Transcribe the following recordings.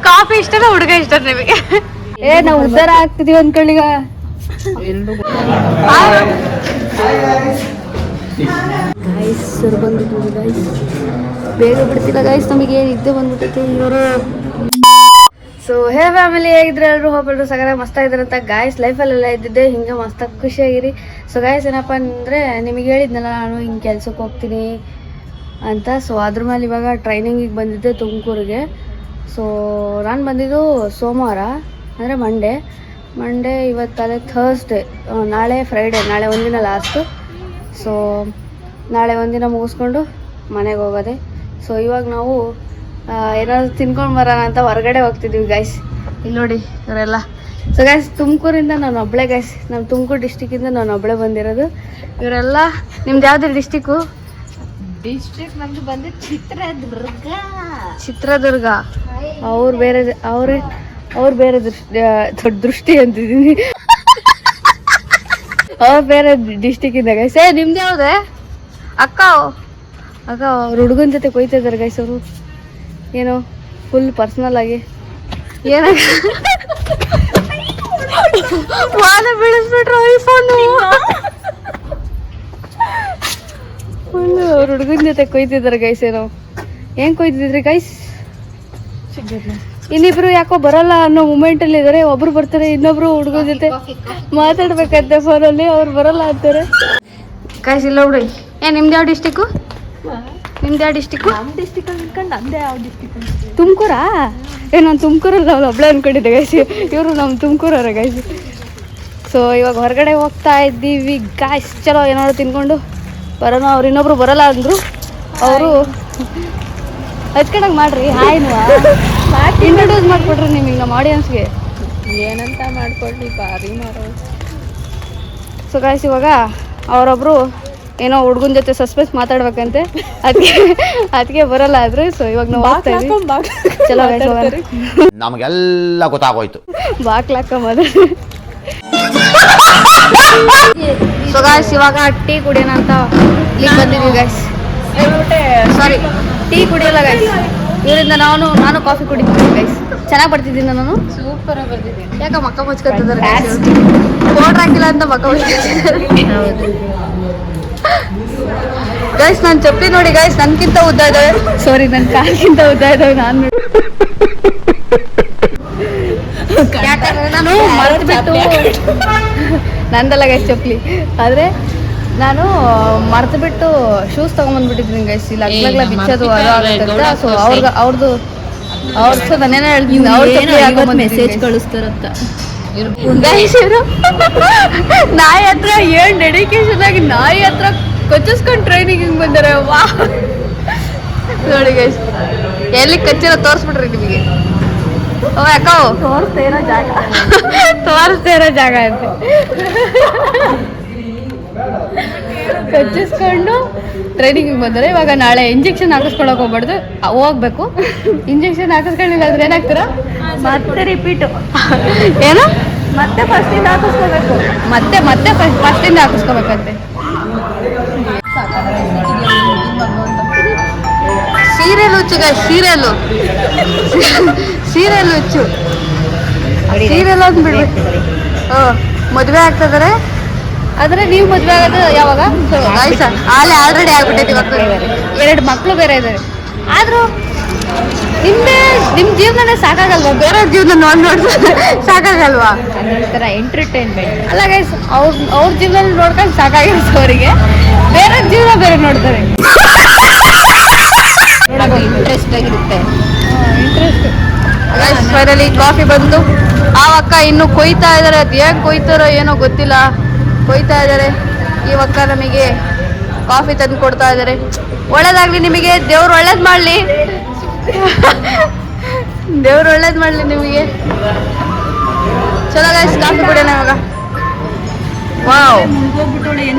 Coffee ಇಷ್ಟನ ಹುಡುಗ ಇಷ್ಟ ನಿಮಗೆ? ನಾವು ಉದ್ಧಾರ ಆಗ್ತಿದೀವಿ ಅಂದ್ಕೊಳ್ಳೀಗ. ಗೈಸ್ ಸರ್ ಬಂದ್ಬಿಟ್ಟು ಗೈಸ್ ಬೇಗ ಬಿಡ್ತಿಲ್ಲ ಗೈಸ್, ನಮಗೆ ನಿದ್ದೆ ಬಂದ್ಬಿಟ್ಟೈತೆ ಇವರು. ಸೊ ಹೇ ಫ್ಯಾಮಿಲಿ, ಹೇಗಿದ್ರೆ ಎಲ್ಲರೂ ಹೋಗ್ಬಿಟ್ರು ಸಗರ ಮಸ್ತಾಗಿದ್ರಂತ ಗಾಯ್ಸ್. ಲೈಫಲ್ಲೆಲ್ಲ ಇದ್ದಿದ್ದೆ ಹಿಂಗೆ ಮಸ್ತಾಗಿ ಖುಷಿಯಾಗಿರಿ. ಸೊ ಗಾಯ್ಸ್ ಏನಪ್ಪ ಅಂದರೆ ನಿಮಗೆ ಹೇಳಿದ್ನಲ್ಲ ನಾನು ಹಿಂಗೆ ಕೆಲ್ಸಕ್ಕೆ ಹೋಗ್ತೀನಿ ಅಂತ. ಸೊ ಅದ್ರ ಮೇಲೆ ಇವಾಗ ಟ್ರೈನಿಂಗಿಗೆ ಬಂದಿದ್ದೆ ತುಮಕೂರಿಗೆ. ಸೊ ನಾನು ಬಂದಿದ್ದು ಸೋಮವಾರ ಅಂದರೆ ಮಂಡೇ ಇವತ್ತಲ್ಲೇ ಥರ್ಸ್ಡೇ, ನಾಳೆ ಫ್ರೈಡೇ, ನಾಳೆ ಒಂದಿನ ಲಾಸ್ಟು. ಸೊ ನಾಳೆ ಒಂದಿನ ಮುಗಿಸ್ಕೊಂಡು ಮನೆಗೆ ಹೋಗೋದೆ. ಸೊ ಇವಾಗ ನಾವು ಏನಾದ್ರು ತಿನ್ಕೊಂಡು ಬರೋಣ ಅಂತ ಹೊರಗಡೆ ಹೋಗ್ತಿದ್ದೀವಿ ಗೈಸ್. ಇಲ್ಲಿ ನೋಡಿ ಇವರೆಲ್ಲ. ಸೊ ಗೈಸ್ ತುಮಕೂರಿಂದ ನಾನು ಒಬ್ಬಳೇ ಗೈಸ್, ನಮ್ಮ ತುಮಕೂರು ಡಿಸ್ಟಿಕ್ಕಿಂದ ನಾನು ಒಬ್ಬಳೇ ಬಂದಿರೋದು. ಇವರೆಲ್ಲ ನಿಮ್ದು ಯಾವ್ದು ಡಿಸ್ಟಿಕ್ಕು? ಡಿಸ್ಟ್ರಿಕ್ಟ್ ನಮ್ದು ಬಂದು ಚಿತ್ರದುರ್ಗ. ಅವ್ರು ಬೇರೆ ದೃಷ್ಟಿ ಅಂತಿದ್ದೀನಿ. ಅವ್ರು ಬೇರೆ ಡಿಸ್ಟಿಕ್ಕಿಂದ ಗೈಸ್. ನಿಮ್ದು ಯಾವುದೇ ಅಕ್ಕ ಅವ್ರ ಹುಡುಗನ ಜೊತೆ ಕೊಯ್ತಾ ಇದ್ದಾರೆ ಗೈಸ್. ಅವರು ಏನೋ ಫುಲ್ ಪರ್ಸನಲ್ ಆಗಿ ಏನಾಗ ಬೀಳಿಸ್ಬಿಟ್ರು ಐಫೋನು. ಫುಲ್ ಅವ್ರ ಹುಡುಗನ ಜೊತೆ ಕೊಯ್ತಿದ್ದಾರೆ ಗೈಸ್. ಏನೋ ಹೆಂಗ್ ಕೊಯ್ತಿದ್ರಿ ಗೈಸ್? ಇನ್ನಿಬ್ರು ಯಾಕೋ ಬರಲ್ಲ ಅನ್ನೋ ಮೂಮೆಂಟಲ್ಲಿ ಇದ್ದಾರೆ. ಒಬ್ರು ಬರ್ತಾರೆ, ಇನ್ನೊಬ್ರು ಹುಡುಗನ ಜೊತೆ ಮಾತಾಡ್ಬೇಕಂತೆ ಫೋನಲ್ಲಿ, ಅವ್ರು ಬರಲ್ಲ ಅಂತಾರೆ ಗೈಸ್. ಇಲ್ಲ ಬಿಡಿ. ನಿಮ್ದು ಯಾವ ಡಿಸ್ಟಿಕ್ಕು? ತುಮಕೂರಾ? ನಾನು ತುಮಕೂರಲ್ಲಿ ನಾವು ಒಬ್ಳೆ ಅನ್ಕೊಂಡಿದ್ದೆ ಗೈಸ್. ಇವರು ನಮ್ಮ ತುಮಕೂರವ್ರೆ ಗೈಸ್. ಸೊ ಇವಾಗ ಹೊರಗಡೆ ಹೋಗ್ತಾ ಇದ್ದೀವಿ ಗಾಯ್ಸ್. ಚಲೋ ಏನಾದ್ರು ತಿನ್ಕೊಂಡು ಬರೋಣ. ಅವ್ರು ಇನ್ನೊಬ್ರು ಬರಲ್ಲ ಅಂದರು. ಅವರು ಹಚ್ಕೊಂಡಾಗ ಮಾಡ್ರಿ ಹಾಯ್ನುವ ಇಂಟ್ರೊಡ್ಯೂಸ್ ಮಾಡಿಕೊಡ್ರಿ ನಿಮಗೆ ನಮ್ಮ ಆಡಿಯನ್ಸ್ಗೆ. ಏನಂತ ಮಾಡ್ಕೊಡ್ಲಿ ಬಾರಿ ಮಾರೋ. ಸೊ ಗಾಯ್ಸ್ ಇವಾಗ ಅವರೊಬ್ರು ಏನೋ ಹುಡುಗನ ಜೊತೆ ಸಸ್ಪೆನ್ಸ್ ಮಾತಾಡ್ಬೇಕಂತೆ, ಅದಕ್ಕೆ ಬರಲ್ಲ ಆದ್ರು. ಸೊ ಇವಾಗ ನಾವು ಹೋಗ್ತಾ ಇದೀವಿ. ಚಲೋ ನಮಗೆಲ್ಲ ಗೊತ್ತಾಗೋಯ್ತು. ಬಾಕ್ಲಾಕಂಬ. ಸೊ ಗಾಯ್ಸ್ ಇವಾಗ ಟೀ ಕುಡಿಯೋಣ ಅಂತ ಇಲ್ಲಿಗೆ ಬಂದಿದ್ದೀವಿ ಗಾಯ್ಸ್. ಸಾರಿ, ಟೀ ಕುಡಿಯಲ್ಲ ಗೈಸ್. ಇವರಿಂದ ನಾನು ಕಾಫಿ ಕುಡಿತೀನಿ ಗೈಸ್. ಚೆನ್ನಾಗಿ ಬರ್ತಿದ್ದೀನಿ ನಾನು. ಸೂಪರ್ ಆಗಿ ಬರ್ತಿದ್ದೀನಿ. ಯಾಕೆ ಮಕ್ಕ ಮುಚ್ಕೊತಿದ್ದಾರೆ ಪೌಡ್ರ್ ಹಾಕಿಲ್ಲ ಅಂತ ಮಕ್ಕ ಮುಚ್ಕೊತಿದ್ದಾರೆ ಗೈಸ್. ನಾನು ಚಪ್ಪಲಿ ನೋಡಿ ಗೈಸ್, ನನ್ಗಿಂತ ಉದ್ದ ಇದ್ದಾವೆ. ಸಾರಿ, ನನ್ನ ಕಾಲ್ಗಿಂತ ಉದ್ದ ಇದ್ದಾವೆ. ನಾನು ಯಾಕಂದ್ರೆ ನಾನು ಮರೆತು ಬಿಟ್ಟು ನಂದಲ್ಲ ಗೈಸ್ ಚಪ್ಪಲಿ, ಆದರೆ ನಾನು ಮರೆತು ಬಿಟ್ಟು ಶೂಸ್ ತಗೊಂಡ್ಬಂದ್ಬಿಟ್ಟಿದ್ದೀನಿ ಗೈಸ್. ಇಲ್ಲ ಅಗ್ಲಗ್ಲ ಬಿಚ್ಚೋದು ಅದು ಆಗುತ್ತೆ. ಸೊ ಅವ್ರದ್ದು ನಾನೇನೋ ಹೇಳ್ತೀನಿ, ಅವ್ರ ಮೆಸೇಜ್ ಕಳಿಸ್ತಾರಂತ ಗೈಸ್. ಇವರು ನಾಯಿ ಹತ್ರ ಏನು ಡೆಡಿಕೇಶನ್ ಆಗಿ ನಾಯಿ ಹತ್ರ ಕೊಚ್ಚಿಸ್ಕೊಂಡು ಟ್ರೈನಿಂಗ್ ಬಂದಾರೆ. ವಾ ನೋಡಿ ಗೈಸ್, ಎಲ್ಲಿ ಕಚ್ಚಿರೋ ತೋರಿಸ್ಬಿಟ್ರಿ ನಿಮಗೆ. ಯಾಕ ತೋರಿಸ್ತಾ ಇರೋ ಜಾಗ ಅಂತ ಕಚ್ಚಿಸ್ಕೊಂಡು ಟ್ರೈನಿಂಗ್ ಬಂದರೆ. ಇವಾಗ ನಾಳೆ ಇಂಜೆಕ್ಷನ್ ಹಾಕಿಸ್ಕೊಳಕ್ ಹೋಗ್ಬಾರ್ದು, ಹೋಗ್ಬೇಕು. ಇಂಜೆಕ್ಷನ್ ಹಾಕಿಸ್ಕೊಂಡಿಲ್ಲ ಅಂದ್ರೆ ಏನಾಗ್ತೀರಾ? ಮತ್ತೆ ರಿಪೀಟು ಏನು ಮತ್ತೆ ಫಸ್ಟಿಂದ ಹಾಕಿಸ್ಕೋಬೇಕು. ಮತ್ತೆ ಫಸ್ಟಿಂದ ಹಾಕಿಸ್ಕೋಬೇಕಂತೆ. ಸೀರಿಯಲ್ ಹುಚ್ಚು ಸೀರಿಯಲ್ ಹುಚ್ಚು. ಸೀರಿಯಲ್ ಅಂತ ಬಿಡ್ಬೇಕು. ಮದುವೆ ಆಗ್ತಿದ್ದಾರೆ. ಆದರೆ ನೀವು ಮದುವೆ ಆಗೋದು ಯಾವಾಗ? ಆಲ್ರೆಡಿ ಆಗ್ಬಿಟ್ಟೈತಿ. ಇವಾಗ 2 ಮಕ್ಕಳು ಬೇರೆ ಇದ್ದಾರೆ. ಆದರೂ ನಿಮ್ಮ ಜೀವನನೇ ಸಾಕಾಗಲ್ವಾ? ಬೇರೆಯವ್ರ ಜೀವನ ನೋಡಿದ್ರೆ ಸಾಕಾಗಲ್ವಾ? ಒಂಥರ ಎಂಟರ್ಟೈನ್ಮೆಂಟ್ ಅಲ್ಲ ಗೈಸ್, ಅವ್ರ ಜೀವನ ನೋಡ್ಕೊಂಡು ಸಾಕಾಗಿರುತ್ತೆ ಅವರಿಗೆ. ಬೇರೆ ಜೀವನ ಬೇರೆ ನೋಡ್ತಾರೆ. ಇಂಟ್ರೆಸ್ಟ್ ಆಗಿರುತ್ತೆ. ಇಂಟ್ರೆಸ್ಟ್. ಫೈನಲಿ ಕಾಫಿ ಬಂತು. ಆ ಅಕ್ಕ ಇನ್ನು ಕೊಯ್ತಾ ಇದ್ದಾರೆ. ಅದು ಹೇಗೆ ಕೊಯ್ತಾರೋ ಏನೋ ಗೊತ್ತಿಲ್ಲ, ಕೊಯ್ತಾ ಇದ್ದಾರೆ. ಈ ಅಕ್ಕ ನಮಗೆ ಕಾಫಿ ತಂದು ಕೊಡ್ತಾ ಇದ್ದಾರೆ. ಒಳ್ಳೇದಾಗ್ಲಿ ನಿಮಗೆ, ದೇವ್ರು ಒಳ್ಳೇದು ಮಾಡಲಿ. ದೇವ್ರು ಒಳ್ಳೇದು ಮಾಡಲಿ ನಿಮಗೆ. ಚಲೋ ಗೈಸ್, ಕಾಫಿ ಕುಡಿಯೋಣ ಇವಾಗ. ವಾವ್,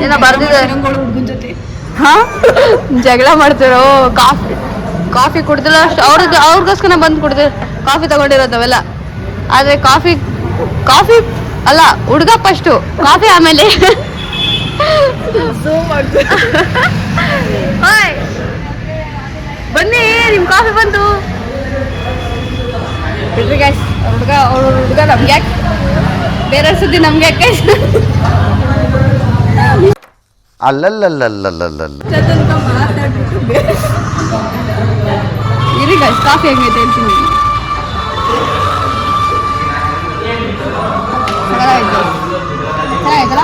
ಏನೋ ಬರ್ದಿದೆ. ಹಾ, ಜಗಳ ಮಾಡ್ತಿರೋ. ಕಾಫಿ ಕುಡ್ದಿಲ್ಲ ಅಷ್ಟು ಅವ್ರಿಗೋಸ್ಕರ ಬಂದು ಕುಡ್ದು ಕಾಫಿ ತಗೊಂಡಿರೋದು ಅವೆಲ್ಲ. ಆದರೆ ಕಾಫಿ ಅಲ್ಲ, ಹುಡುಗ ಫಸ್ಟು, ಕಾಫಿ ಆಮೇಲೆ. ಕಾಫಿ ಬಂತು ಬಿಡ್ರಿ ಗೈಸ್. ಅವ್ರ ಹುಡುಗ ನಮ್ಗೆ ಯಾಕೆ ಬೇರೆ ಸುದ್ದಿ ನಮ್ಗೆ ಯಾಕೆ ಅಲ್ಲಲ್ಲಲ್ಲಲ್ಲಲ್ಲಲ್ಲ ಇರಿ ಗೈಸ್ ಕಾಫಿ ಹೆಂಗೈತೆ ಹೇಳ್ತೀನಿ. ಚೆನ್ನಾಗಾಯ್ತಲ್ಲ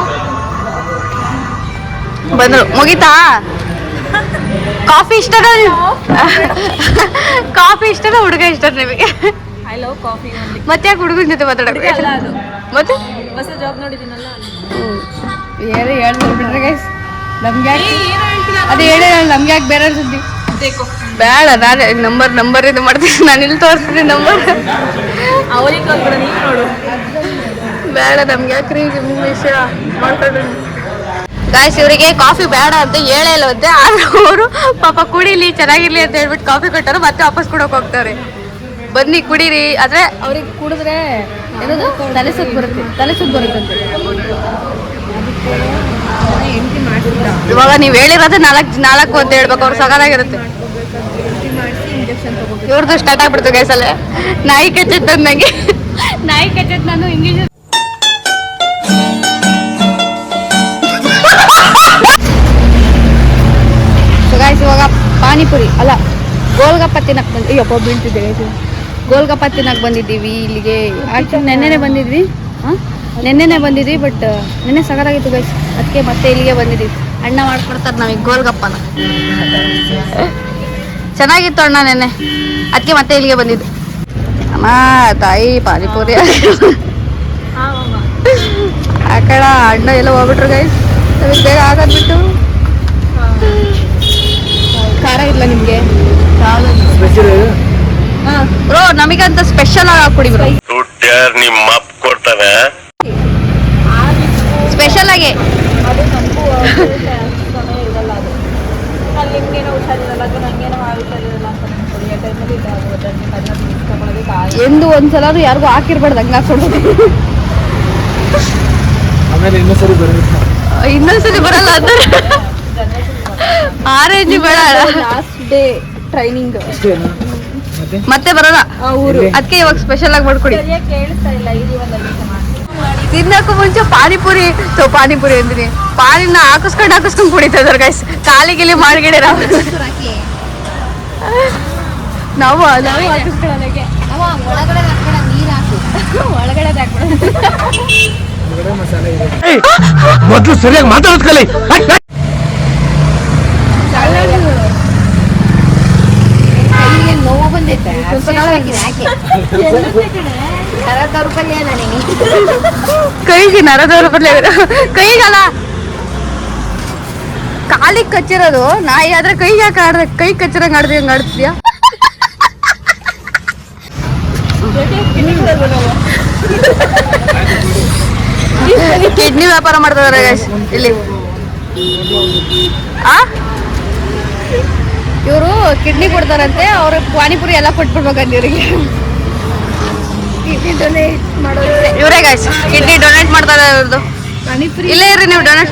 ಬಂದ್ರು ಮುಗೀತಾ? ಕಾಫಿ ಇಷ್ಟದ ಕಾಫಿ ಇಷ್ಟದ ಹುಡುಗ ಇಷ್ಟ ನಿಮಗೆ? ಐ ಲವ್ ಕಾಫಿ ಮತ್ತೆ ಯಾಕೆ ಹುಡುಗನ ಜೊತೆ ಮಾತಾಡೋಕೆ ಮತ್ತೆ ಹೊಸ ಜಾಬ್ ನೋಡಿದ್ದೀನಲ್ಲ ಹೇಳಿ ಹೇಳ್ತಾರೆ ಬಿಡ್ರಿ ಗೈಸ್. ನಮ್ಗೆ ಅದೇ ಹೇಳಿ ನಮ್ಗೆ ಯಾಕೆ ಬೇರೆ ಸುದ್ದಿ ಬೇಡ. ನಾನು ನಂಬರ್ ಇದು ಮಾಡ್ತೀನಿ. ನಾನು ಇಲ್ಲಿ ತೋರಿಸ್ತೀನಿ ನಂಬರ್. ಅವರಿಗೆ ಹೋಗ್ಬಿಡ ನೀನು ನೋಡು. ಬೇಡ ನಮ್ಗೆ ಯಾಕ್ರಿ ನಿಮ್ಮ ವಿಷಯ ಮಾಡ್ಕೊಂಡ್ರಿ ಗಾಯ್ಸ್. ಇವರಿಗೆ ಕಾಫಿ ಬೇಡ ಅಂತ ಹೇಳೇ ಇಲ್ಲವಂತೆ. ಆದ್ರೆ ಅವರು ಪಾಪ ಕುಡೀಲಿ ಚೆನ್ನಾಗಿರ್ಲಿ ಅಂತ ಹೇಳ್ಬಿಟ್ಟು ಕಾಫಿ ಕೊಟ್ಟರು. ಮತ್ತೆ ವಾಪಸ್ ಕೊಡೋಕೆ ಹೋಗ್ತಾರೆ. ಬನ್ನಿ ಕುಡೀರಿ. ಆದ್ರೆ ಅವ್ರಿಗೆ ಕುಡಿದ್ರೆ ಏನದು ತಲೆ ಸುತ್ತು ಬರುತ್ತಂತೆ. ಇವಾಗ ನೀವು ಹೇಳಿರೋದು ನಾಲ್ಕು ಅಂತ ಹೇಳ್ಬೇಕು. ಅವ್ರು ಸಗದಾಗಿರುತ್ತೆ. ಇವ್ರದ್ದು ಸ್ಟಾರ್ಟ್ ಆಗ್ಬಿಡ್ತು ಗೈಸಲ್ಲೇ. ನಾಯಿ ಕಚ್ಚತ್ ನಂಗೆ ನಾಯಿ ಕಚ್ಚತ್. ನಾನು ಇಂಗ್ಲೀಷ್ ಗಾಯ್ಸ್ ಇವಾಗ ಪಾನಿಪುರಿ ಅಲ್ಲ ಗೋಲ್ಗಪ್ಪ ತಿನ್ನಕ್ಕೆ ಅಯ್ಯಪ್ಪ ಬೀಳ್ತಿದ್ದೆ ಗೈಸ್. ಗೋಲ್ಗಪ್ಪ ತಿನ್ನಕ್ಕೆ ಬಂದಿದ್ದೀವಿ ಇಲ್ಲಿಗೆ. ಆ್ಯಕ್ಚುಲಿ ನೆನ್ನೆನೇ ಬಂದಿದ್ವಿ ಬಟ್ ನೆನ್ನೆ ಸಗದಾಗಿತ್ತು ಗೈಸ್. ಅದಕ್ಕೆ ಮತ್ತೆ ಇಲ್ಲಿಗೆ ಬಂದಿದ್ದೀವಿ. ಅಣ್ಣ ಮಾಡ್ಕೊಡ್ತಾರೆ ನಮಗೆ ಗೋಲ್ಗಪ್ಪನ. ಚೆನ್ನಾಗಿತ್ತು ಅಣ್ಣ ನೆನ್ನೆ. ಅದಕ್ಕೆ ಮತ್ತೆ ಇಲ್ಲಿಗೆ ಬಂದಿದ್ದು. ಅಮ್ಮ ತಾಯಿ ಪಾನಿಪುರಿ ಆ ಕಡೆ ಅಣ್ಣ ಎಲ್ಲ ಹೋಗ್ಬಿಟ್ರು ಗೈಸ್. ಅದಕ್ಕೆ ಬೇಗ ಆಗೋದ್ಬಿಟ್ಟು ಖಾರ ಇಲ್ಲ ನಿಮಗೆ ಬ್ರೋ? ನಮಗಂತ ಸ್ಪೆಷಲ್ ಆಗಿ ಕುಡಿ ಬ್ರೋ. ನಿಮ್ಮ ಅಪ್ಪ ಕೊಡ್ತಾರೆ ಸ್ಪೆಷಲ್ ಆಗಿ. ಅದು ನಮಗೂ ಸಮಯ ಇರಲ್ಲ. ಅದು ಅಲ್ಲಿ ನಿಮ್ಗೇನೋ ಹುಷಾರಿರಲ್ಲ ಅಥವಾ ನನಗೇನೋ ಹುಷಾರಿರಲ್ಲ ಅಂತ ಅನ್ಕೊಳ್ಳಿ. ಆ ಟೈಮಲ್ಲಿ ಇದಾಗೋದು ಅದನ್ನ ಇಸ್ಕೊಂಡೋದಕ್ಕೆ ಎಂದು ಒಂದ್ಸಲ ಯಾರಿಗೂ ಹಾಕಿರ್ಬಾರ್ದು. ಹಂಗೆ ಹಾಕ್ಕೊಡ್ಬೇಕು. ಇನ್ನೊಂದ್ಸರಿ ಬರಲ್ಲ ಅಂದ್ರೆ ಆರೇಂಜ್ ಬೇಡ. ಲಾಸ್ಟ್ ಡೇ ಟ್ರೈನಿಂಗ್ ಮತ್ತೆ ಬರೋಣ ಊರು. ಅದಕ್ಕೆ ಇವಾಗ ಸ್ಪೆಷಲ್ ಆಗಿ ಮಾಡ್ಕೊಡಿ. ಸರಿಯಾಗಿ ಕೇಳಿಸ್ತಾ ಇಲ್ಲ. ಇಲ್ಲಿ ಒಂದು ತಿನ್ನಕ್ಕೂ ಮುಂಚೆ ಪಾನಿಪುರಿ ಅಂತೀನಿ. ಪಾನಿನ ಹಾಕಿಸ್ಕೊಂಡು ಕುಡಿತಾ ಇದಾರೆ ಗೈಸ್. ಕಾಲಿಗಿಲಿ ಮಾಡ್ಗಿಡಿ ನಾವು ಹಾಕಿಸ್ಕೊಳ್ಳೋದಕ್ಕೆ ಒಳಗಡೆ ಮೊದಲು ಸರಿಯಾಗಿ ಮಾತಾಡೋದ್ ಕಲಿ. ನೋವು ಬಂದೈತೆ. ಕೈಗೆ ನರದವ್ರ ಬದಲೇ ಕೈಗಲ್ಲ ಕಾಲಿಗೆ ಕಚ್ಚಿರೋದು. ನಾಯಿ ಆದ್ರೆ ಕೈಗೆ ಯಾಕೆ ಆಡ್ದೆ? ಕೈ ಕಚ್ಚಿರಂಗ್ ಹಂಗೆ ಆಡ್ತಿದ್ಯಾ? ಕಿಡ್ನಿ ವ್ಯಾಪಾರ ಮಾಡ್ತಿದಾರೆ ಗೈಸ್ ಇಲ್ಲಿ. ಇವರು ಕಿಡ್ನಿ ಕೊಡ್ತಾರಂತೆ. ಅವ್ರ ಪಾನಿಪುರಿ ಎಲ್ಲ ಕೊಟ್ಬಿಡ್ಬೇಕಂತ ಇವರಿಗೆ. ಕಿಡ್ನಿ ಡೊನೇಟ್ ಮಾಡೋದು ಇವರೇ ಗೈಸ್. ಕಿಡ್ನಿ ಡೊನೇಟ್ ಮಾಡ್ತಾರೆ ಇವ್ರದ್ದು. ಪಾನಿಪುರಿ ಇಲ್ಲೇ ಇರ್ರಿ ನೀವು. ಡೊನೇಟ್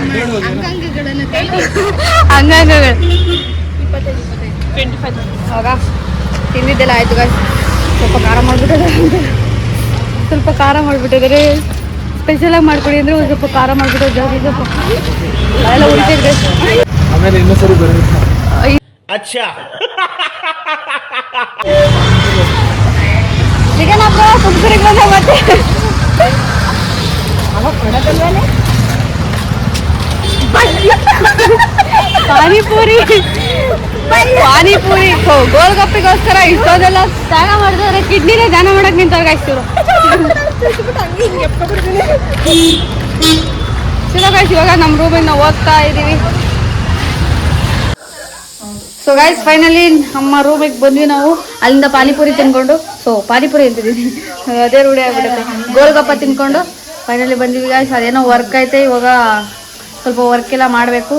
ಅಂಗಾಂಗಗಳು 25 ಅವಾಗ ತಿಂದಿದ್ದೆಲ್ಲ ಆಯ್ತು ಗೈಸ್. ಸ್ವಲ್ಪ ಖಾರ ಮಾಡಿಬಿಟ್ಟಿದ್ದಾರೆ. ಸ್ಪೆಷಲ್ ಆಗಿ ಮಾಡ್ಕೊಡಿ ಅಂದ್ರೆ ಒಂದು ಸ್ವಲ್ಪ ಖಾರ ಮಾಡಿಬಿಟ್ಟು ಜಾಸ್ತಿ ಸ್ವಲ್ಪ ಎಲ್ಲ ಉಳಿತಿದ್ರೆ ಆಮೇಲೆ ಇನ್ನೊಂದ್ಸರಿ ಬರಬೇಕು. ಸಿಗೋಣ ತುಮಕೂರಿಗೆ ಬಂದ ಮತ್ತೆ ಪಾನಿಪುರಿ ಗೋಲ್ಗಪ್ಪಿಗೋಸ್ಕರ ಇಷ್ಟೋದೆಲ್ಲ ತ್ಯಾಗ ಮಾಡಿದವ್ರೆ. ಕಿಡ್ನಿನೇ ದಾನ ಮಾಡಕ್ ನಿಂತವ್ರಿಗೆ ಅಷ್ಟಿರು. ಇವಾಗ ನಮ್ಮ ರೂಮಿಗೆ ನಾವು ಓದ್ತಾ ಇದ್ದೀವಿ. ಸೊ ಗೈಸ್ ಫೈನಲಿ ನಮ್ಮ ರೂಮಿಗೆ ಬಂದ್ವಿ ನಾವು. ಅಲ್ಲಿಂದ ಪಾನಿಪುರಿ ತಿನ್ಕೊಂಡು ಪಾನಿಪುರಿ ಅಂತಿದ್ದೀನಿ, ಅದೇ ರೂಢಿ ಆಗ್ಬಿಡುತ್ತೆ. ಗೋಲ್ಗಪ್ಪ ತಿನ್ಕೊಂಡು ಫೈನಲಿ ಬಂದಿವಿ ಗೈಸ್. ಅದೇನೋ ವರ್ಕ್ ಐತೆ. ಇವಾಗ ಸ್ವಲ್ಪ ವರ್ಕ್ ಎಲ್ಲ ಮಾಡಬೇಕು.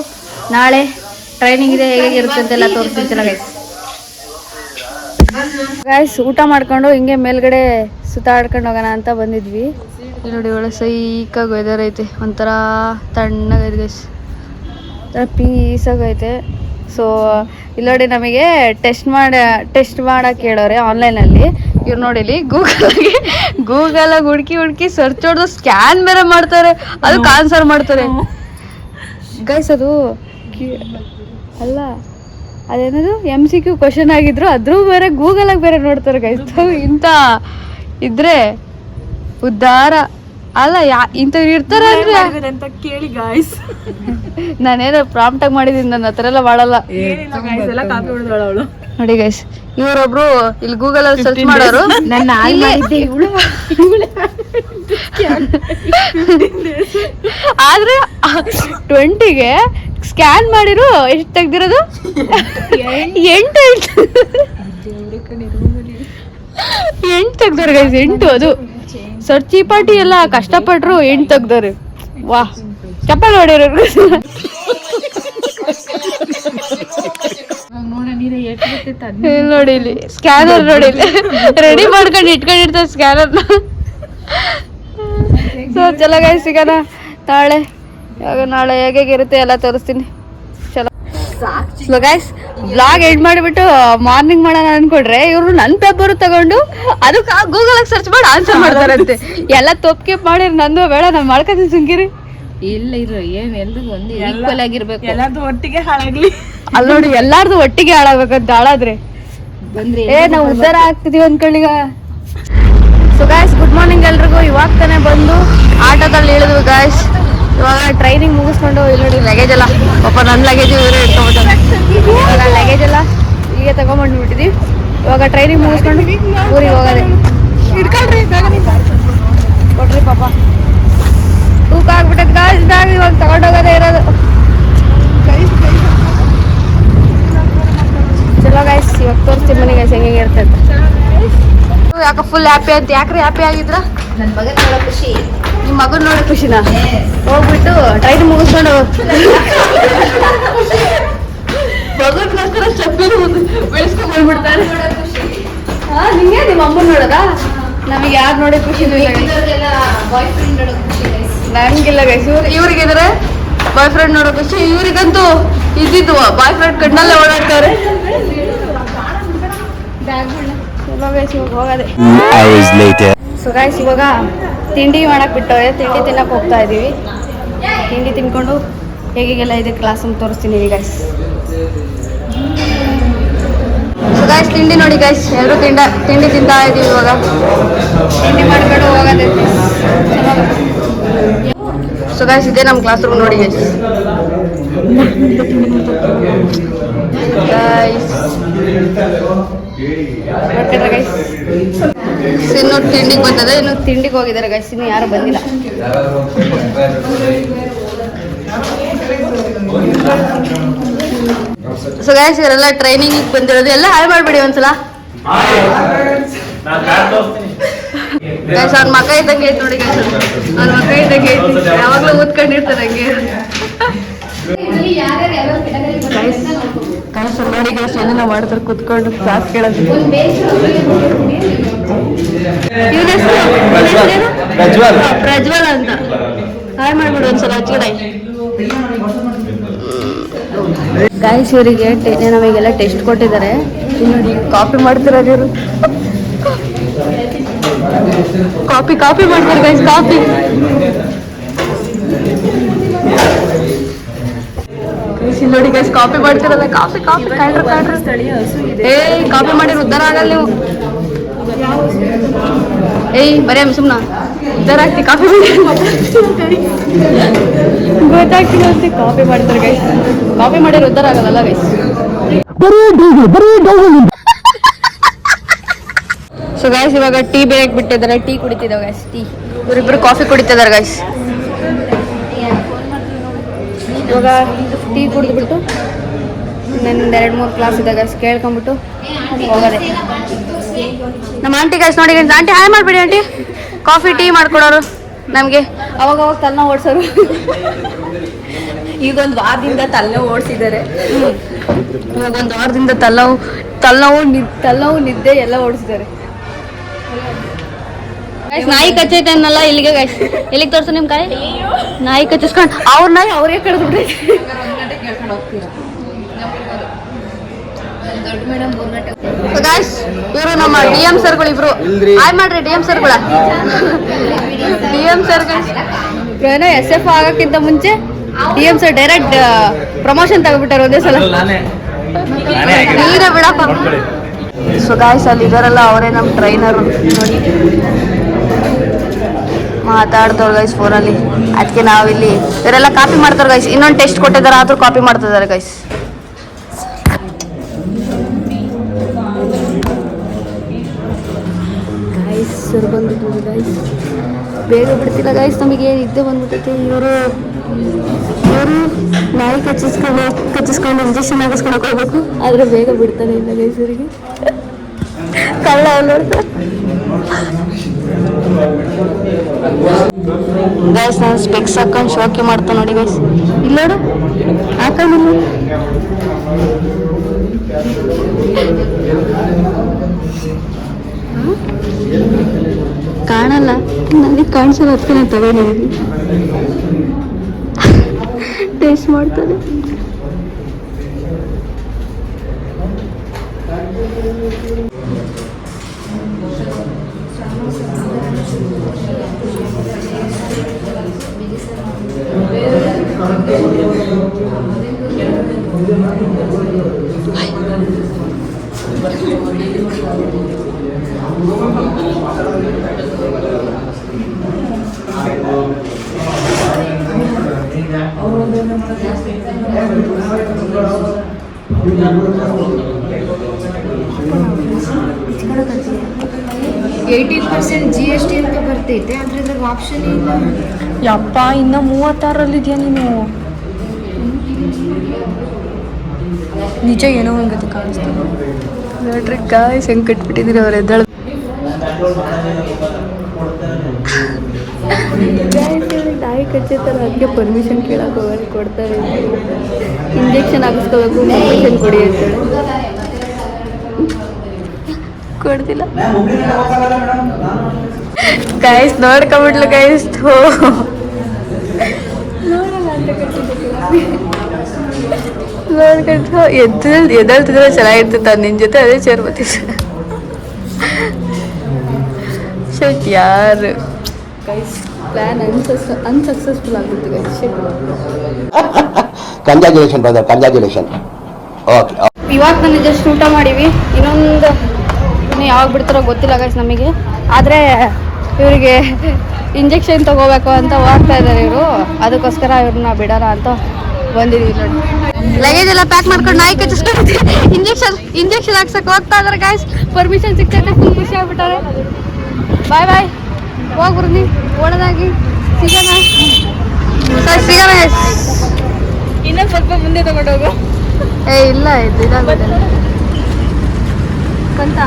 ನಾಳೆ ಟ್ರೈನಿಂಗ್ ಇದೆ. ಹೇಗಿರುತ್ತೆ ಅಂತೆಲ್ಲ ತೋರಿಸ್ತಿಲ್ಲ ಗೈಸ್. ಊಟ ಮಾಡ್ಕೊಂಡು ಹಿಂಗೆ ಮೇಲ್ಗಡೆ ಸುತ್ತಾಡ್ಕೊಂಡು ಹೋಗೋಣ ಅಂತ ಬಂದಿದ್ವಿ. ಇಲ್ಲಿ ನೋಡಿ ಒಳ್ಳೆ ಸೈಕಾಗಿ ವೆದರ್ ಐತೆ. ಒಂಥರ ತಣ್ಣಗೈತೆ ಗೈಸ್. ಒಂಥರ ಪೀಸಾಗೈತೆ. ಸೊ ಇಲ್ಲಿ ನೋಡಿ ನಮಗೆ ಟೆಸ್ಟ್ ಮಾಡಕ್ಕೆ ಹೇಳೋರೆ ಆನ್ಲೈನಲ್ಲಿ. ಇವ್ರು ನೋಡಿ ಇಲ್ಲಿ ಗೂಗಲಾಗಿ ಹುಡುಕಿ ಸರ್ಚ್ ಹೊಡೆದು ಸ್ಕ್ಯಾನ್ ಬೇರೆ ಮಾಡ್ತಾರೆ, ಅದಕ್ಕೆ ಆನ್ಸರ್ ಮಾಡ್ತಾರೆ ಗೈಸ್. ಅದು ಅಲ್ಲ ಅದೇನದು MCQ ಕ್ವಶನ್ ಆಗಿದ್ರು ಅದ್ರೂ ಬೇರೆ ಗೂಗಲಾಗಿ ಬೇರೆ ನೋಡ್ತಾರೆ ಗೈಸ್. ಇಂಥ ಇದ್ರೆ ಉದ್ಧಾರ ಅಲ್ಲ, ಇಂಥವ್ರು ಇರ್ತಾರ ಅಂದ್ರೆ ಅಂತ ಕೇಳಿ ಗಾಯ್ಸ್. ನಾನೇನೋ ಪ್ರಾಂಪ್ಟಾಗಿ ಮಾಡಿದೀನಿ, ನನ್ನ ಹತ್ರ ಎಲ್ಲ ಮಾಡಲ್ಲ ಎಲ್ಲ ಕಾಪಿ ಹೊಡೆದವಳು ಅವಳು. ನೋಡಿ ಗೈಸ್, ಇವರೊಬ್ರು ಇಲ್ಲಿ ಗೂಗಲ್ ಅಲ್ಲಿ ಸರ್ಚ್ ಮಾಡೋರು. ಆದ್ರೆ 20ಗೆ ಸ್ಕ್ಯಾನ್ ಮಾಡಿರು ಎಷ್ಟು ತೆಗ್ದಿರೋದು 8 ತೆಗ್ದಾರೆ ಗೈಸ್. 8 ಅದು ಸರ್ಚಿ ಪಾಟಿ ಎಲ್ಲ ಕಷ್ಟಪಟ್ರು 8 ತೆಗ್ದಾರೆ. ವಾಹ್, ಚಪ್ಪಲ್ ಹೊಡಿರೋರು. ನೋಡಿ ಇಲ್ಲಿ ಸ್ಕ್ಯಾನರ್ ನೋಡಿ, ರೆಡಿ ಮಾಡ್ಕೊಂಡು ಇಟ್ಕೊಂಡಿರ್ತಾರೆ ಸ್ಕ್ಯಾನರ್ನ. ಸೊ ಚಲೋ ಗೈಸ್, ಸಿಗೋಣ ನಾಳೆ ಹೇಗಿರುತ್ತೆ ಎಲ್ಲ ತೋರಿಸ್ತೀನಿ. ಚಲೋ ಸೊ ಗೈಸ್, ಬ್ಲಾಗ್ ಎಂಡ್ ಮಾಡಿಬಿಟ್ಟು ಮಾರ್ನಿಂಗ್ ಮಾಡೋಣ ಅನ್ಕೊಂಡ್ರೆ ಇವರು ನನ್ನ ಪೇಪರ್ ತಗೊಂಡು ಅದಕ್ಕೆ ಗೂಗಲ್ ಸರ್ಚ್ ಮಾಡಿ ಆನ್ಸರ್ ಮಾಡ್ತಾರಂತೆ. ಎಲ್ಲ ತೊಪ್ಕೆ ಮಾಡಿ ನಂದು ಬೇಡ, ನಾನು ಮಾಡ್ಕೊತೀನಿ ಸುಂಕಿರಿ. ಇಲ್ಲ ಇರು, ಏನ್ ಎಲ್ರಿಗೂ ಒಂದು ಈಕ್ವಲ್ ಆಗಿರ್ಬೇಕು, ಎಲ್ಲಾರ್ದು ಒಟ್ಟಿಗೆ ಹಾಳಾಗ್ಲಿ. ಅಲ್ಲಿ ನೋಡಿ, ಎಲ್ಲಾರ್ದು ಒಟ್ಟಿಗೆ ಹಾಳಾಗ್ಬೇಕಂತ. ಹಾಳಾದ್ರೆ ಬಂದ್ರಿ ನಾವು ಉದ್ಧಾರ ಆಗ್ತಿದೀವಿ ಅನ್ಕೊಳ್ಳೀಗ. ಸೊ ಗಾಯ್ಸ್, ಗುಡ್ ಮಾರ್ನಿಂಗ್ ಎಲ್ರಿಗೂ. ಇವಾಗ ತಾನೇ ಬಂದು ಆಟೋದಲ್ಲಿ ಇಳಿದ್ವಿ ಗಾಯ್ಸ್. ಇವಾಗ ಟ್ರೈನಿಂಗ್ ಮುಗಿಸ್ಕೊಂಡು ಇಲ್ಲಿ ನೋಡಿ ಲಗೇಜ್ ಎಲ್ಲ, ಪಾಪ ನನ್ನ ಲಗೇಜ್ ಇವರೇ ಇಟ್ಕೊಂಡ್ಬಿಟ್ಟಾರೆ. ಇವಾಗ ಲಗೇಜ್ ಎಲ್ಲ ಹೀಗೆ ತಗೊಂಡ್ಬಂದು ಬಿಟ್ಟಿದ್ದೀವಿ. ಇವಾಗ ಟ್ರೈನಿಂಗ್ ಮುಗಿಸ್ಕೊಂಡು ಊರಿಗೆ ಹೋಗೋದೆ. ಇಟ್ಕೊಳ್ರಿ, ಕೊಡ್ರಿ ಪಾಪ. ತೂಕ ಆಗ್ಬಿಟ್ಟದ ಗಾಯ್ಸ್ ಬ್ಯಾಗ್, ಇವಾಗ ತಗೊಂಡೋಗೋದೇ ಇರೋದು. ಚಲೋ ಗಾಯ್ಸ್, ಇವಾಗ ತೋರಿಸ್ತೀನಿ ಮನೆ ಗಾಯ್ಸ್ ಹೆಂಗೆ ಇರುತ್ತೆ ಅಂತ. ಯಾಕೆ ಫುಲ್ ಹ್ಯಾಪಿ ಅಂತ? ಯಾಕ್ರಿ ಹ್ಯಾಪಿ ಆಗಿದ್ರ? ನನ್ನ ಮಗನ ನೋಡೋ ಖುಷಿ. ನಿಮ್ಮ ಮಗನ ನೋಡಿ ಖುಷಿನಾ? ಹೋಗ್ಬಿಟ್ಟು ಟ್ರೈನ್ ಮುಗಿಸ್ಕೊಂಡು ಮಗನಗೋಸ್ಕರ ಚಪ್ಪಲಿ ಬೆಳೆಸ್ಕೊಂಡು ಬಂದ್ಬಿಡ್ತಾರೆ. ನಿಂಗೆ ನಿಮ್ಮ ಅಮ್ಮನ ನೋಡೋದಾ? ನಮಗೆ ಯಾರು ನೋಡಿ ಖುಷಿ? ಬಾಯ್ ಫ್ರೆಂಡ್ ನೋಡೋ ಖುಷಿ. ನಂಗಿಲ್ಲ ಗೈಸ್, ಇವ್ರಿಗಿದ್ರೆ ಬಾಯ್ ಫ್ರೆಂಡ್ ನೋಡೋ ಖುಷಿ. ಇವ್ರಿಗಂತೂ ಇದ್ದಿದ್ದು ಬಾಯ್ ಫ್ರೆಂಡ್ ಕಣ್ಣಲ್ಲೇ ಓಡಾಡ್ತಾರೆ. ಹೋಗದೆ. ಸೊ ಗೈಸ್, ಇವಾಗ ತಿಂಡಿ ಮಾಡಕ್ ಬಿಟ್ಟವ್ರೆ, ತಿಂಡಿ ತಿನ್ನಕ್ ಹೋಗ್ತಾ ಇದೀವಿ. ತಿಂಡಿ ತಿನ್ಕೊಂಡು ಹೇಗೆಲ್ಲ ಇದೆ ಕ್ಲಾಸ್ ಅಂತ ತೋರಿಸ್ತೀನಿ ಗೈಸ್. ಸೊ ಗೈಸ್, ತಿಂಡಿ ನೋಡಿ ಗೈಸ್, ಎಲ್ಲರೂ ತಿಂಡಿ ತಿಂತಾ ಇದೀವಿ. ಇವಾಗ ತಿಂಡಿ ಮಾಡ್ಕೊಂಡು ಹೋಗೋದೆ. ಸೊ ಗೈಸ್, ಇದೇ ನಮ್ಮ ಕ್ಲಾಸ್ ರೂಮ್ ನೋಡಿ ಗೈಸ್. ನೋಡ್ಕೊಂಡ್ರೆ ಗೈಸ್, ಇನ್ನು ತಿಂಡಿಗೆ ಬಂದದೆ, ಇನ್ನು ತಿಂಡಿಗೆ ಹೋಗಿದ್ದಾರೆ ಗೈಸ್, ಇನ್ನು ಯಾರು ಬಂದಿಲ್ಲ. ಸೊ ಗೈಸ್, ಇವರೆಲ್ಲ ಟ್ರೈನಿಂಗ್ ಬಂದಿರೋದು. ಎಲ್ಲ ಹಾಳು ಮಾಡ್ಬೇಡಿ ಒಂದ್ಸಲ ಗೈಸ್. ಅವ್ನ ಮಕ್ಕ ಇದ್ದಂಗೆ ಐತೆ ನೋಡಿ ಗೈಸ್, ಅವ್ನ ಮಕ್ಕ ಇದ್ದಂಗೆ ಐತಿ, ಯಾವಾಗಲೂ ಓದ್ಕೊಂಡಿರ್ತಾರೆ ಹಂಗೆ ಗೈಸ್. ನೋಡಿ ಗೈಸ್, ಏನೆಲ್ಲ ಮಾಡ್ತಾರೆ ಕುತ್ಕೊಂಡು ಕ್ಲಾಸ್ ಕೇಳೋದು. ಪ್ರಜ್ವಲ್ ಅಂತ ಹಾಯ್ ಮಾಡ್ಬಿಡು ಒಂದ್ಸಲ ಹಚ್ಕಡೆ ಗೈಸ್. ಇವರಿಗೆ ನಮಗೆಲ್ಲ ಟೆಸ್ಟ್ ಕೊಟ್ಟಿದ್ದಾರೆ. ನೋಡಿ ಕಾಪಿ ಮಾಡ್ತಿರೋದು ಇವರು. ಕಾಪಿ ಮಾಡ್ತಾರೆ ಗೈಸ್, ಕಾಪಿ. ನೋಡಿ ಗೈಸ್, ಕಾಪಿ ಮಾಡ್ತಿರಲ್ಲ, ಕಾಪಿ ಕಾಡ್ರಿ. ಕಾಪಿ ಮಾಡಿದ್ರೆ ಉದ್ಧಾರ ಆಗಲ್ಲ ನೀವು. ಬರೇ ಸುಮ್ನ ಉದ್ಧಾರ ಆಗ್ತಿ. ಕಾಪಿ ಗೊತ್ತಾಗ್ತಿಲ್ಲ ಅಂತ ಕಾಪಿ ಮಾಡ್ತಾರೆ ಗೈಸ್. ಕಾಪಿ ಮಾಡಿದ್ರೆ ಉದ್ಧಾರ ಆಗಲ್ಲ ಗೈಸ್. ಸೊ ಗೈಸ್, ಇವಾಗ ಟೀ ಬೇಕ್ ಬಿಟ್ಟಿದ್ದಾರೆ, ಟೀ ಕುಡಿತಿದ್ದಾವೆ ಗೈಸ್. ಇವರಿಬ್ರು ಕಾಫಿ ಕುಡಿತಿದ್ದಾರೆ ಗೈಸ್. ಇವಾಗ ಟೀ ಕುಡಿದ್ಬಿಟ್ಟು ಇನ್ನೊಂದು 2-3 ಕ್ಲಾಸ್ ಇದೆ ಗೈಸ್, ಕೇಳ್ಕೊಂಬಿಟ್ಟು ಹೋಗೋದೆ. ನಮ್ಮ ಆಂಟಿ ಗೈಸ್ ನೋಡಿ ಗೈಸ್, ಆಂಟಿ ಹಾಯ್ ಮಾಡ್ಬಿಡಿ ಆಂಟಿ. ಕಾಫಿ ಟೀ ಮಾಡ್ಕೊಡೋರು ನಮಗೆ. ಅವಾಗ ತಲೆನೋ ಓಡಿಸೋರು. ಈಗೊಂದು ವಾರದಿಂದ ತಲೆ ಓಡಿಸಿದ್ದಾರೆ. ಇವಾಗ 1 ವಾರದಿಂದ ತಲೆನೋವು ನಿದ್ದೆ ಎಲ್ಲ ಓಡಿಸಿದ್ದಾರೆ. ನಾಯಿ ಕಚ್ಚೈತೆ ಅನ್ನಲ್ಲ ಇಲ್ಲಿಗೆ ಗೈಸ್. ಎಲ್ಲಿಗೆ ತೋರ್ಸು ನಿಮ್ ಕಾಯಿ? ನಾಯಿ ಕಚ್ಚಿಸ್ಕೊಂಡು ಅವ್ರ ನಾಯಿ ಅವ್ರೇ ಕಡ್ದು ಬಿಟ್ಟೈತೆ. ಗಾಯ್ಸ್ ಇವರು ನಮ್ಮ ಡಿ ಎಂ ಸರ್ಗಳು ಇಬ್ರು ಹಾಯ್ ಮಾಡ್ರಿ ಡಿ ಎಂ ಸರ್ಗಳ ಡಿ ಎಂ ಸರ್ ಏನೋ SF ಆಗಕ್ಕಿಂತ ಮುಂಚೆ D M sir direct promotion ತಗೋಬಿಟ್ಟಾರೆ ಒಂದೇ ಸಲ ನೀರೇ ಬಿಡಪ್ಪ. ಸೊ ಗಾಯ್ಸ್ ಅಲ್ಲಿ ಇದರಲ್ಲ ಅವರೇ ನಮ್ಮ ಟ್ರೈನರು ನೋಡಿ ಮಾತಾಡ್ತವ್ರು ಗೈಸ್ ಫೋನಲ್ಲಿ. ಅದಕ್ಕೆ ನಾವಿಲ್ಲಿ ಇವರೆಲ್ಲ ಕಾಪಿ ಮಾಡ್ತಾರೆ ಗೈಸ್. ಇನ್ನೊಂದು ಟೆಸ್ಟ್ ಕೊಟ್ಟಿದ್ದಾರೆ ಆದ್ರೂ ಕಾಪಿ ಮಾಡ್ತಿದ್ದಾರೆ ಗೈಸ್. ಗೈಸ್ ಸರ್ ಬಂದ್ಬಿಟ್ಟು ಗೈಸ್ ಬೇಗ ಬಿಡ್ತಿಲ್ಲ ಗೈಸ್. ನಮಗೆ ನಿದ್ದೆ ಬಂದ್ಬಿಟ್ಟೈತೆ. ಇವರು ನಾಯಿ ಕಚ್ಚಿಸ್ಕೊಂಡು ಇಂಜೆಕ್ಷನ್ ಹಾಕಿಸ್ಕೊಳಕ್ ಹೋಗ್ಬೇಕು ಆದ್ರೆ ಬೇಗ ಬಿಡ್ತಾನೆ ಇಲ್ಲ ಗೈಸ್. ಇವರಿಗೆ ಕಳ್ಳ ನೋಡ್ತಾರೆ ಗೈಸ್. ನಾನು ಸ್ಪೆಕ್ಸ್ ಹಾಕೊಂಡು ಶೋಕಿ ಮಾಡ್ತಾ ನೋಡಿ ಗೈಸ್. ಇಲ್ಲ ನೋಡು ಹಾಕೊಂಡಿಲ್ಲ ಕಾಣಲ್ಲ ನನಗೆ ಕಾಣಿಸಲ್ಲ. ಅದಕ್ಕೆ ನಾನು ತಗೊಂಡಿದ್ದೀನಿ. ಟೇಸ್ಟ್ ಮಾಡ್ತಾನೆ. GST ಅಂತ ಬರ್ತೈತೆ ಆದ್ರೆ ಇದ್ರಾಗ ಆಪ್ಷನ್ ಇಲ್ಲ. ಯಪ್ಪ ಇನ್ನ 36ರಲ್ಲಿದ್ಯಾ ನೀನು? ನಿಜ ಏನೋ ಹಂಗತ್ತೆ ಕಾಣಿಸ್ತೀನಿ ನೋಡ್ರಿ ಗಾಯ್ಸ್ ಹೆಂಗೆ ಕಟ್ಬಿಟ್ಟಿದ್ದೀರಿ ಅವ್ರು ಎದ್ದಾಳ. ನಾಯಿ ಕಚ್ಚಿರ್ತಾರೆ ಅದಕ್ಕೆ ಪರ್ಮಿಷನ್ ಕೇಳಕ್ಕೆ ಹೋಗೋದು ಕೊಡ್ತಾರೆ. ಇಂಜೆಕ್ಷನ್ ಹಾಕಿಸ್ಕೋಬೇಕು ಪರ್ಮಿಷನ್ ಕೊಡಿ ಅಂತೇಳಿ ಕೊಡ್ತಿಲ್ಲ ಗೈಸ್. ನೋಡ್ಕೊಂಬಿಟ್ಲು ಗೈಸ್. ನೋಡ್ಕೊಂಡು ಎದ್ದಳ್ತಿದ್ರೆ ಚೆನ್ನಾಗಿರ್ತಿತ್ತು ಅದು ನಿನ್ನ ಜೊತೆ ಅದೇ ಚೇರ್ ಬರ್ತಿತ್ತು. ಶಟ್ ಯಾರು ಗೈಸ್ ಪ್ಲ್ಯಾನ್ ಅನ್ಸಕ್ಸಸ್ಫುಲ್ ಆಗ್ಬಿಡ್ತು guys. Congratulation brother, congratulation. Okay ಇವಾಗ ನಾನು ಜಸ್ಟ್ ಊಟ ಮಾಡೀವಿ. ಇನ್ನೊಂದು ಯಾವಾಗ ಬಿಡ್ತಾರೋ ಗೊತ್ತಿಲ್ಲ ಗೈಸ್ ನಮಗೆ. ಆದರೆ ಇವರಿಗೆ ಇಂಜೆಕ್ಷನ್ ತಗೋಬೇಕು ಅಂತ ಹೋಗ್ತಾ ಇದ್ದಾರೆ ಇವರು. ಅದಕ್ಕೋಸ್ಕರ ಇವ್ರನ್ನ ಬಿಡೋಣ ಅಂತ ಬಂದಿದ್ದೀವಿ ನೋಡಿ. ಲಗೇಜ್ ಎಲ್ಲ ಪ್ಯಾಕ್ ಮಾಡ್ಕೊಂಡು ನಾಯಿ ಕಚ್ಚಿಸ್ಕೊಂಡು ಇಂಜೆಕ್ಷನ್ ಹಾಕ್ಸಕ್ಕೆ ಹೋಗ್ತಾ ಇದ್ದಾರೆ ಗೈಸ್. ಪರ್ಮಿಷನ್ ಸಿಗ್ತೈತೆ. ಫುಲ್ ಖುಷಿ ಆಗ್ಬಿಟ್ಟಾರೆ. ಬಾಯ್ ಬಾಯ್ ಹೋಗ್ಬರ್ನಿ ಓಡೋದಾಗಿ ಸಿಗೋಣ ಸರ್ ಸಿಗೋಣ. ಇನ್ನೊಂದು ಸ್ವಲ್ಪ ಮುಂದೆ ತಗೊಂಡೋಗು. ಇಲ್ಲ ಇದು ಇದಾಗುತ್ತೆ ಅಂತ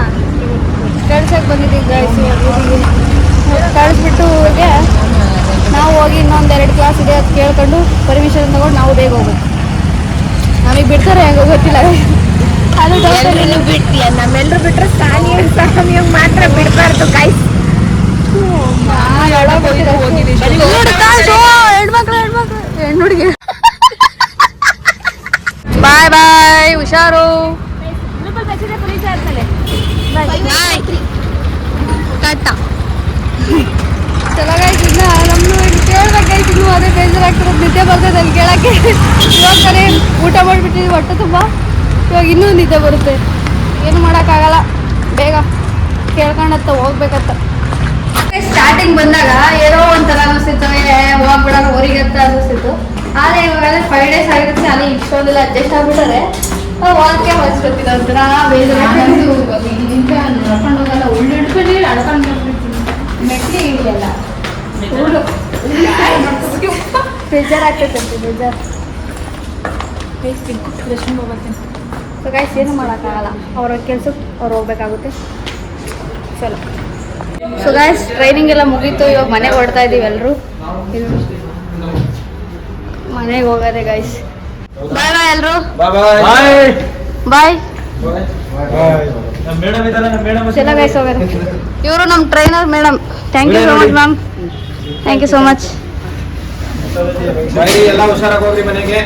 ಕಳ್ಸಕ್ಕೆ ಬಂದಿದ್ದೀವಿ ಗೈಸ್. ಕಳಿಸ್ಬಿಟ್ಟು ಅವ್ರಿಗೆ ನಾವು ಹೋಗಿ ಇನ್ನೊಂದೆರಡು ಕ್ಲಾಸ್ ಇದೆ ಅದು ಕೇಳ್ಕೊಂಡು ಪರ್ಮಿಷನ್ ತಗೊಂಡು ನಾವು ಬೇಗ ಹೋಗ್ಬೇಕು. ನಮಗೆ ಬಿಡ್ತಾರೆ ಹೆಂಗೋ ಗೊತ್ತಿಲ್ಲ. ಅದು ಬಿಡ್ತೀಯ ನಮ್ಮೆಲ್ಲರೂ ಬಿಟ್ರೆ ಸಾನಿಯಾಗ ಮಾತ್ರ ಬಿಡಬಾರ್ದು ಗೈಸ್. ಹೆಣ್ಣುಡುಗಿ ಬಾಯ್ ಬಾಯ್ ಹುಷಾರು. ಚಲೋ ಗೈಸ್. ಇನ್ನ ನಮ್ಮನ್ನು ಕೇಳ್ಬೇಕಾಯ್ತು. ಇನ್ನು ಅದೇ ಬೇಜಾರಾಗ್ತಿರೋದು. ನಿದ್ದೆ ಬರ್ತದೆ ಅಲ್ಲಿ ಕೇಳಕ್ಕೆ. ಇವಾಗ ತಾನೇ ಊಟ ಮಾಡಿಬಿಟ್ಟಿದ್ವಿ ಹೊಟ್ಟೆ ತುಂಬ. ಇವಾಗ ಇನ್ನೂ ನಿದ್ದೆ ಬರುತ್ತೆ. ಏನು ಮಾಡೋಕ್ಕಾಗಲ್ಲ. ಬೇಗ ಕೇಳ್ಕೊಂಡತ್ತ ಹೋಗ್ಬೇಕಂತ. ಸ್ಟಾರ್ಟಿಂಗ್ ಬಂದಾಗ ಏನೋ ಒಂಥರ ಅನಿಸ್ತಿತ್ತು. ಹೋಗ್ಬಿಡೋಣ ಊರಿಗೆ ಅಂತ ಅನಿಸ್ತಿತ್ತು. ಆದರೆ ಇವಾಗೆಲ್ಲ 5 days ಆಗಿರುತ್ತೆ. ಅಲ್ಲಿ ಇಷ್ಟೊಂದೆಲ್ಲ ಅಡ್ಜಸ್ಟ್ ಆಗ್ಬಿಟ್ಟಾರೆ. ಹೋಗಕ್ಕೆ ಹೊಸ್ಕೊತಿಲ್ಲ ಒಂಥರ ಬೇಜಾರಾಗ್ತಿತ್ತು. ನಡ್ಕೊಂಡು ಹೋಗಲ್ಲ ಉಳ್ಳು ಹಿಡ್ಕೊಂಡು ನಡ್ಕೊಂಡು ಮೆಟ್ಲಿ ಹಿಡಿಯಲ್ಲ ಬೇಜಾರಾಗ್ತೈತೆ. ಬೇಜಾರು ಸೊ ಗೈಸ್ ಏನು ಮಾಡೋಕ್ಕಾಗಲ್ಲ. ಅವ್ರ ಕೆಲ್ಸಕ್ಕೆ ಅವ್ರು ಹೋಗ್ಬೇಕಾಗುತ್ತೆ. ಚಲೋ. ಸೊ ಗೈಸ್ ಟ್ರೈನಿಂಗ್ ಎಲ್ಲ ಮುಗೀತು. ಇವಾಗ ಮನೆಗೆ ಹೊಡ್ತಾ ಇದ್ದೀವಿ ಎಲ್ಲರೂ. ಮನೆಗೆ ಹೋಗೋದೆ ಗೈಸ್. ಬಾಯ್ ಬಾಯ್ ಎಲ್ಲರೂ. ಬಾಯ್ ಚಲೋ ಗೈಸ್ ಹೋಗೋದು. ಇವರು ನಮ್ಮ trainer madam. Thank you so much ma'am. Thank you so much. ಎಲ್ಲ ಹುಷಾರಾಗಿ ಹೋಗ್ರಿ ಮನೆಗೆ.